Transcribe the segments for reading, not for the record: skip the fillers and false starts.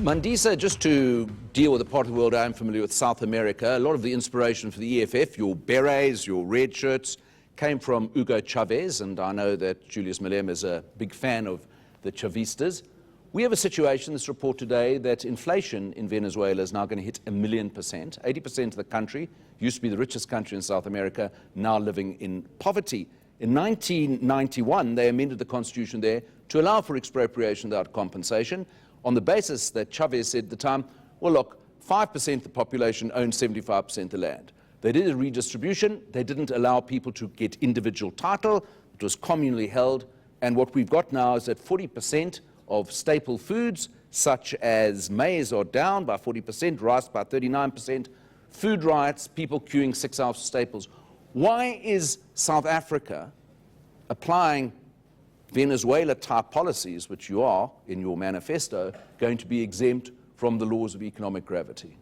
Mandisa, just to deal with the part of the world I'm familiar with, South America, a lot of the inspiration for the EFF, your berets, your red shirts, came from Hugo Chavez, and I know that Julius Malema is a big fan of the Chavistas. We have a situation, this report today, that inflation in Venezuela is now going to hit 1,000,000%. 80% of the country, used to be the richest country in South America, now living in poverty. In 1991, they amended the constitution there to allow for expropriation without compensation, on the basis that Chavez said at the time, well, look, 5% of the population owns 75% of the land. They did a redistribution. They didn't allow people to get individual title. It was communally held. And what we've got now is that 40% of staple foods, such as maize, are down by 40%, rice by 39%, food riots, people queuing 6 hours for staples. Why is South Africa applying Venezuela-type policies, which you are, in your manifesto, going to be exempt from the laws of economic gravity?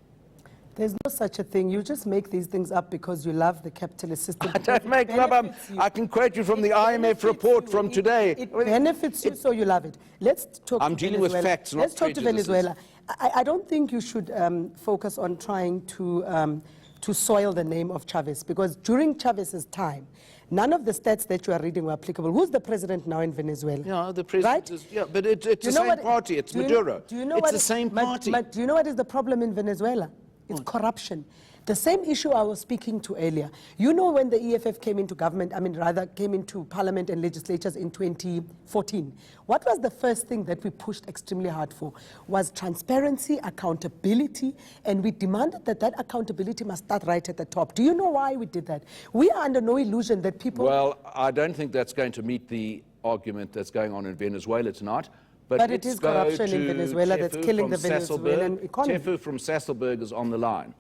There's no such a thing. You just make these things up because you love the capitalist system. I don't make them up. I can quote you from the IMF report from today. It benefits you, so you love it. Let's talk I'm dealing with facts, not Let's talk to Venezuela. I don't think you should focus on trying to soil the name of Chavez, because during Chavez's time, none of the stats that you are reading were applicable. Who's the president now in Venezuela? Yeah, the president right? is, yeah, but it's the same party. It's Maduro. It's the same party. But do you know what is the problem in Venezuela? It's corruption. The same issue I was speaking to earlier. You know, when the EFF came into government, came into parliament and legislatures in 2014, what was the first thing that we pushed extremely hard for? Was transparency, accountability, and we demanded that that accountability must start right at the top. Do you know why we did that? We are under no illusion that people... Well, I don't think that's going to meet the argument that's going on in Venezuela tonight. But it is corruption in Venezuela that's killing the Venezuelan economy. Tefu from Sasolburg is on the line.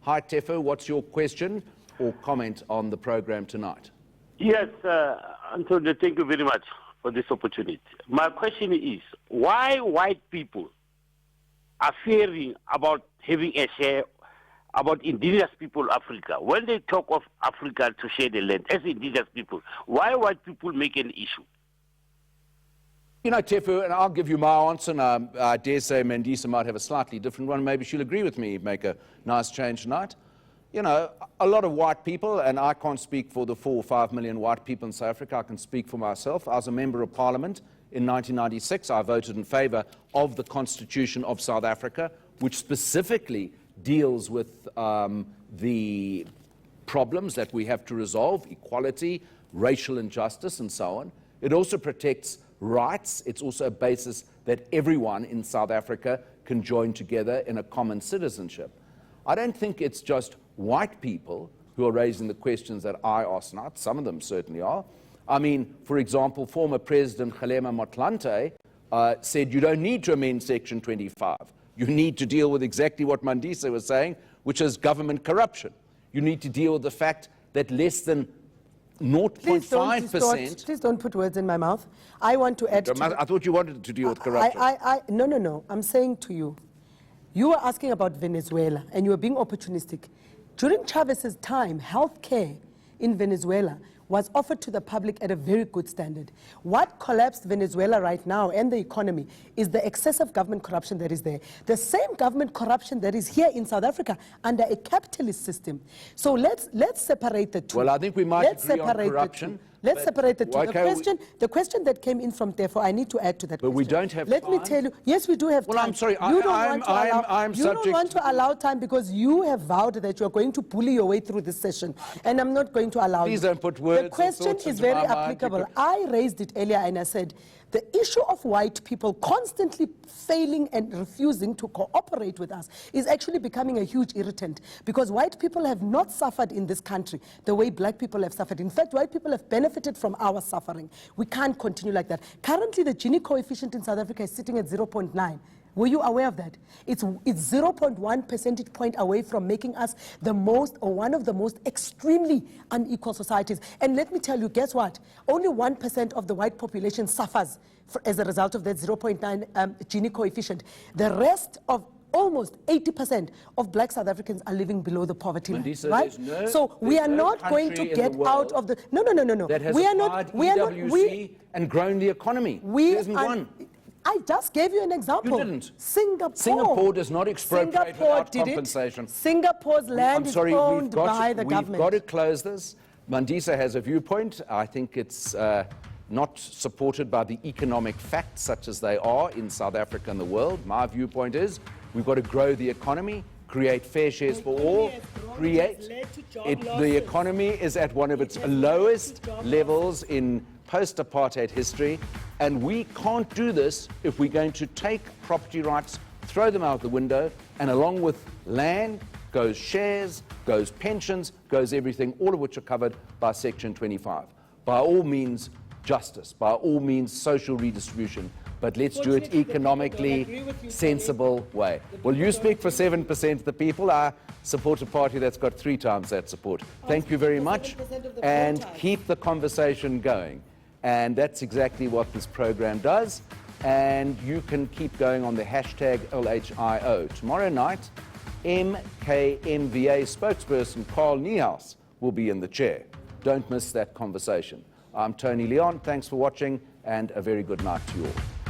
Hi, Tefu. What's your question or comment on the program tonight? Yes, Antonio, thank you very much for this opportunity. My question is, why white people are fearing about having a share about indigenous people of Africa? When they talk of Africa to share the land as indigenous people, why white people make an issue? You know, Tefu, and I'll give you my answer, and I dare say Mandisa might have a slightly different one. Maybe she'll agree with me, make a nice change tonight. You know, a lot of white people, and I can't speak for the 4 or 5 million white people in South Africa, I can speak for myself. I was a member of Parliament in 1996. I voted in favor of the Constitution of South Africa, which specifically deals with the problems that we have to resolve, equality, racial injustice, and so on. It also protects rights. It's also a basis that everyone in South Africa can join together in a common citizenship. I don't think it's just white people who are raising the questions that I ask now. Some of them certainly are. I mean, for example, former President Kgalema Motlanthe said you don't need to amend Section 25. You need to deal with exactly what Mandisa was saying, which is government corruption. You need to deal with the fact that less than 0.5%. Please don't put words in my mouth. I want to add I thought you wanted to deal with corruption. No. I'm saying to you, you were asking about Venezuela and you were being opportunistic. During Chavez's time, health care in Venezuela was offered to the public at a very good standard. What collapsed Venezuela right now and the economy is the excessive government corruption that is there. The same government corruption that is here in South Africa under a capitalist system. So let's separate the two. Well, I think we might agree on corruption. Let's separate the two. Okay, the question that came in from therefore, I need to add to that but question. we don't have Let time. me tell you, yes, we do have time. Well, I'm sorry, you don't want to allow time because you have vowed that you are going to bully your way through this session, and I'm not going to allow you. Please don't put words. The question is very applicable. I raised it earlier and I said, the issue of white people constantly failing and refusing to cooperate with us is actually becoming a huge irritant, because white people have not suffered in this country the way black people have suffered. In fact, white people have benefited from our suffering. We can't continue like that. Currently, the Gini coefficient in South Africa is sitting at 0.9. Were you aware of that? It's 0.1 percentage point away from making us the most, or one of the most extremely unequal societies. And let me tell you, guess what? Only 1% of the white population suffers as a result of that 0.9 Gini coefficient. The rest of almost 80% of black South Africans are living below the poverty line, right? So we are not going to get out of the... No. That has applied EWC and grown the economy. There isn't one. I just gave you an example. You didn't. Singapore. Singapore does not expropriate Singapore without did compensation. It. Singapore's land I'm sorry, is owned by the government. We've got to close this. Mandisa has a viewpoint. I think it's not supported by the economic facts such as they are in South Africa and the world. My viewpoint is we've got to grow the economy, create fair shares for all, the economy is at one of its lowest levels in post-apartheid history, and we can't do this if we're going to take property rights, throw them out the window, and along with land goes shares, goes pensions, goes everything, all of which are covered by Section 25. By all means, justice, by all means, social redistribution, but let's do it economically sensible way. Well, you speak for 7% of the people. I support a party that's got 3 times that support. Thank you very much, and keep the conversation going. And that's exactly what this program does. And you can keep going on the hashtag LHIO. Tomorrow night, MKMVA spokesperson Carl Niehaus will be in the chair. Don't miss that conversation. I'm Tony Leon. Thanks for watching, and a very good night to you all.